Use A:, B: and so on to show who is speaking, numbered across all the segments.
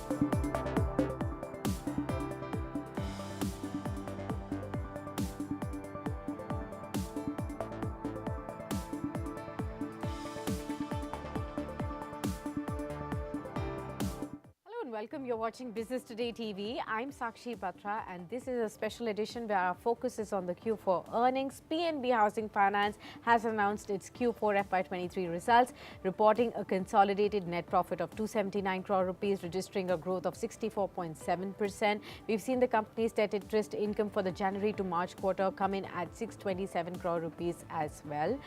A: Hello and welcome. You're watching Business Today TV. I'm Sakshi Batra and this is a special edition where our focus is on the Q4 earnings. PNB Housing Finance has announced its Q4 FY23 results, reporting a consolidated net profit of 279 crore rupees, registering a growth of 64.7%. We've seen the company's net interest income for the January to March quarter come in at 627 crore rupees as well.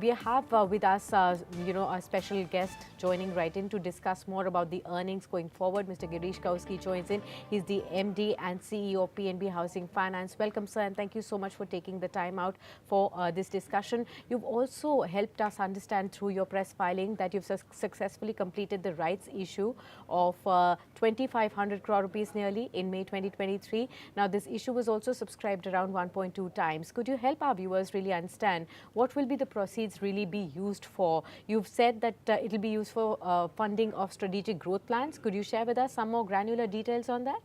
A: We have with us, a special guest joining right in to discuss more about the earnings going forward. Mr. Girish Kousgi joins in. He's the MD and CEO of PNB Housing Finance. Welcome, sir, and thank you so much for taking the time out for this discussion. You've also helped us understand through your press filing that you've successfully completed the rights issue of 2,500 crore rupees nearly in May 2023. Now, this issue was also subscribed around 1.2 times. Could you help our viewers really understand what will be the proceeds really be used for? You've said that it will be used for funding of strategic growth plans. Could you share with us some more granular details on that?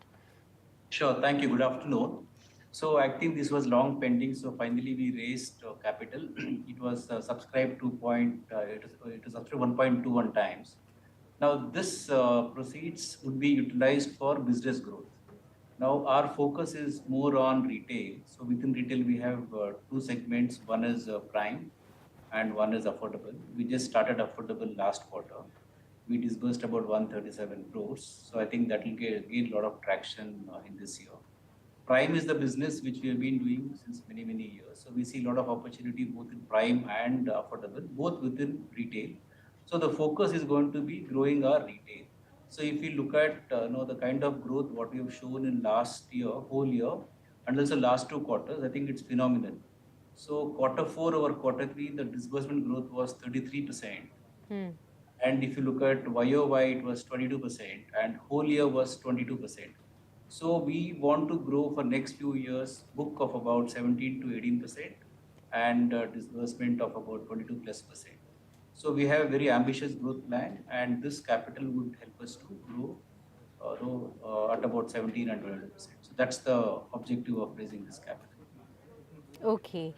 B: Sure. Thank you. Good afternoon. So I think this was long pending. So finally we raised capital. It was subscribed to it was up to 1.21 times. Now this proceeds would be utilized for business growth. Now our focus is more on retail. So within retail we have two segments. One is prime and one is affordable. We just started affordable last quarter. We disbursed about 137 crores. So I think that will gain a lot of traction in this year. Prime is the business which we have been doing since many, many years. So we see a lot of opportunity both in prime and affordable, both within retail. So the focus is going to be growing our retail. So if you look at the kind of growth what we have shown in last year, whole year, and also last two quarters, I think it's phenomenal. So quarter 4 over quarter 3, the disbursement growth was 33%. And if you look at YOY, it was 22% and whole year was 22%. So we want to grow for next few years, book of about 17 to 18% and disbursement of about 22 plus %. So we have a very ambitious growth plan and this capital would help us to grow at about 17 and 22%. So that's the objective of raising this capital.
A: Okay.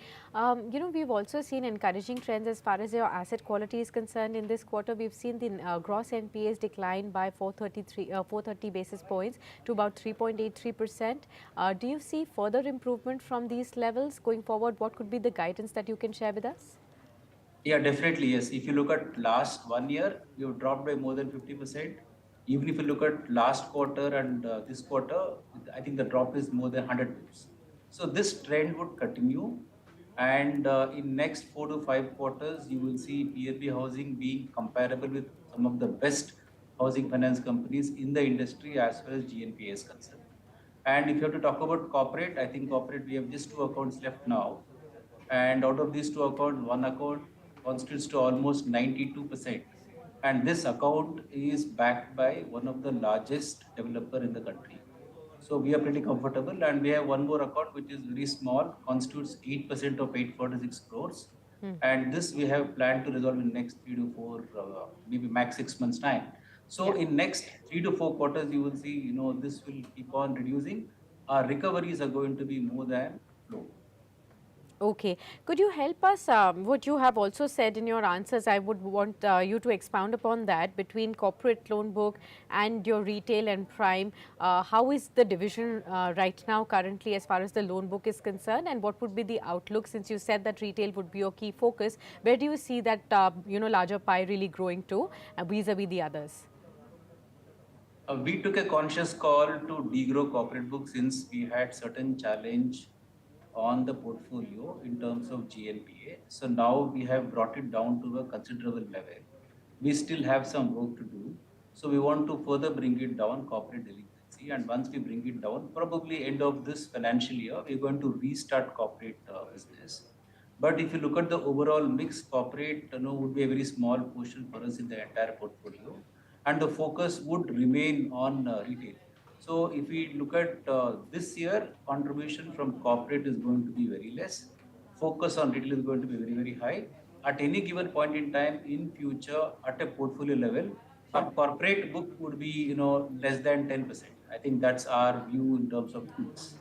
A: We've also seen encouraging trends as far as your asset quality is concerned. In this quarter, we've seen the gross NPAs decline by 430 basis points to about 3.83%. Do you see further improvement from these levels going forward? What could be the guidance that you can share with us?
B: Yeah, definitely. Yes. If you look at last 1 year, you've dropped by more than 50%. Even if you look at last quarter and this quarter, I think the drop is more than 100 basis. So this trend would continue, and in next 4 to 5 quarters, you will see PNB Housing being comparable with some of the best housing finance companies in the industry as far as GNPA is concerned. And if you have to talk about corporate, I think corporate we have just 2 accounts left now, and out of these 2 accounts, one account constitutes to almost 92%. And this account is backed by one of the largest developer in the country. So we are pretty comfortable, and we have one more account which is very small, constitutes 8% of 846 crores. And this we have planned to resolve in next 3 to 4, maybe max 6 months time. So in next 3 to 4 quarters, you will see, this will keep on reducing. Our recoveries are going to be more than low.
A: Okay. Could you help us, what you have also said in your answers, I would want you to expound upon that between corporate loan book and your retail and prime. How is the division right now currently as far as the loan book is concerned, and what would be the outlook since you said that retail would be your key focus? Where do you see that, larger pie really growing to vis-a-vis the others?
B: We took a conscious call to degrow corporate book since we had certain challenge on the portfolio in terms of GNPA. So now we have brought it down to a considerable level. We still have some work to do. So we want to further bring it down, corporate delinquency. And once we bring it down, probably end of this financial year, we're going to restart corporate business. But if you look at the overall mix, corporate would be a very small portion for us in the entire portfolio. And the focus would remain on retail. So if we look at this year, contribution from corporate is going to be very less. Focus on retail is going to be very, very high. At any given point in time in future, at a portfolio level, corporate book would be, less than 10%. I think that's our view in terms of mix.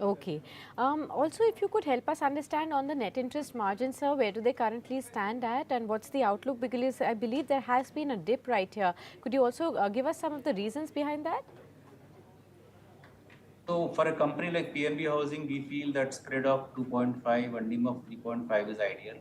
A: Okay. Also, if you could help us understand on the net interest margin, sir, where do they currently stand at and what's the outlook? Because I believe there has been a dip right here. Could you also give us some of the reasons behind that?
B: So for a company like PNB Housing, we feel that spread of 2.5 and NIM of 3.5 is ideal.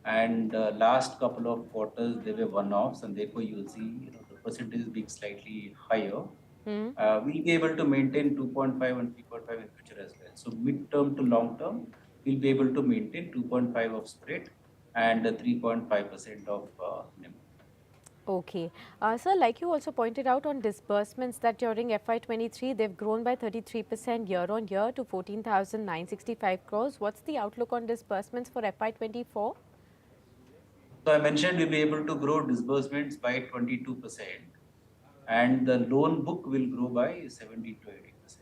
B: And last couple of quarters, they were one-offs, and therefore you'll see the percentage being slightly higher. We'll be able to maintain 2.5 and 3.5 in future as well. So mid-term to long-term, we'll be able to maintain 2.5 of spread and 3.5% of NIM.
A: Okay. Sir, like you also pointed out on disbursements that during FY23, they've grown by 33% year on year to 14,965 crores. What's the outlook on disbursements for FY24?
B: So I mentioned we'll be able to grow disbursements by 22%, and the loan book will grow by 70 to 80%.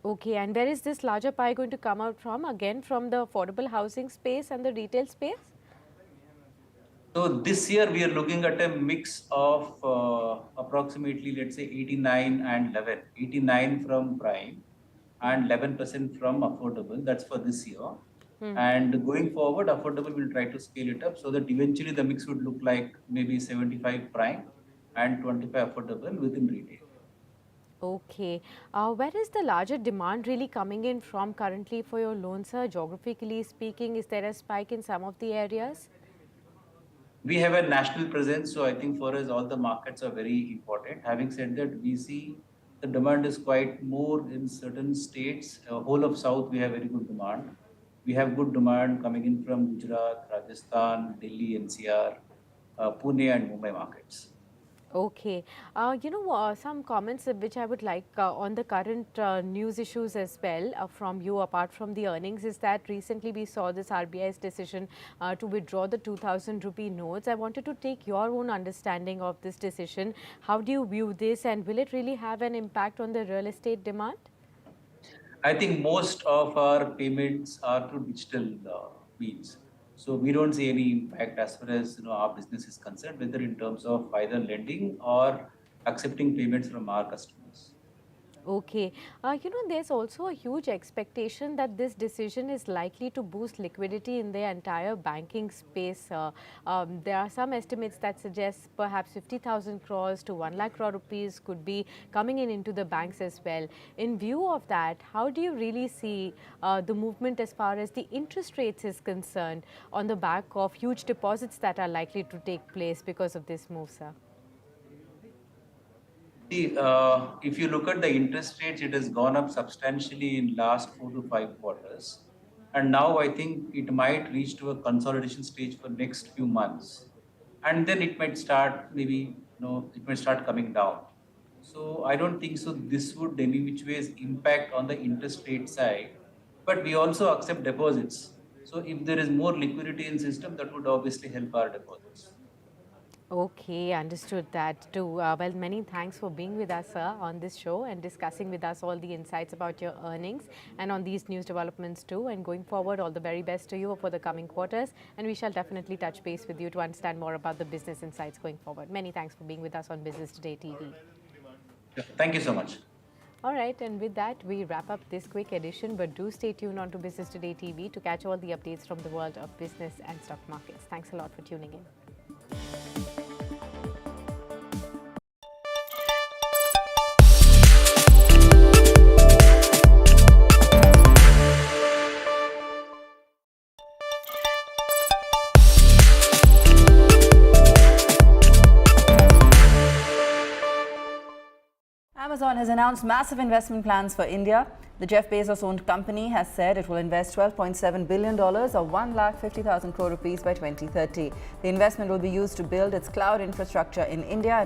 A: Okay, and where is this larger pie going to come out from? Again, from the affordable housing space and the retail space?
B: So this year we are looking at a mix of approximately, let's say, 89 and 11. 89 from prime and 11% from affordable. That's for this year. And going forward, affordable will try to scale it up so that eventually the mix would look like maybe 75 prime and 25 affordable within retail.
A: Okay. Where is the larger demand really coming in from currently for your loans, sir? Geographically speaking, is there a spike in some of the areas?
B: We have a national presence, so I think for us all the markets are very important. Having said that, we see the demand is quite more in certain states. Whole of South, we have very good demand. We have good demand coming in from Gujarat, Rajasthan, Delhi, NCR, Pune and Mumbai markets.
A: Okay. Some comments which I would like on the current news issues as well from you, apart from the earnings, is that recently we saw this RBI's decision to withdraw the 2000 rupee notes. I wanted to take your own understanding of this decision. How do you view this, and will it really have an impact on the real estate demand?
B: I think most of our payments are through digital means. So we don't see any impact as far as our business is concerned, whether in terms of either lending or accepting payments from our customers.
A: Okay. There's also a huge expectation that this decision is likely to boost liquidity in the entire banking space. There are some estimates that suggest perhaps 50,000 crores to 1 lakh crore rupees could be coming in into the banks as well. In view of that, how do you really see the movement as far as the interest rates is concerned on the back of huge deposits that are likely to take place because of this move, sir?
B: See, if you look at the interest rates, it has gone up substantially in last 4 to 5 quarters. And now I think it might reach to a consolidation stage for next few months. And then it might start maybe, it might start coming down. So I don't think so this would any which ways impact on the interest rate side. But we also accept deposits. So if there is more liquidity in system, that would obviously help our deposits.
A: Okay, understood that too. Well, many thanks for being with us, sir, on this show and discussing with us all the insights about your earnings and on these news developments too. And going forward, all the very best to you for the coming quarters. And we shall definitely touch base with you to understand more about the business insights going forward. Many thanks for being with us on Business Today TV.
B: Thank you so much.
A: All right, and with that, we wrap up this quick edition. But do stay tuned on to Business Today TV to catch all the updates from the world of business and stock markets. Thanks a lot for tuning in.
C: Amazon has announced massive investment plans for India. The Jeff Bezos-owned company has said it will invest $12.7 billion or 1,50,000 crore rupees by 2030. The investment will be used to build its cloud infrastructure in India and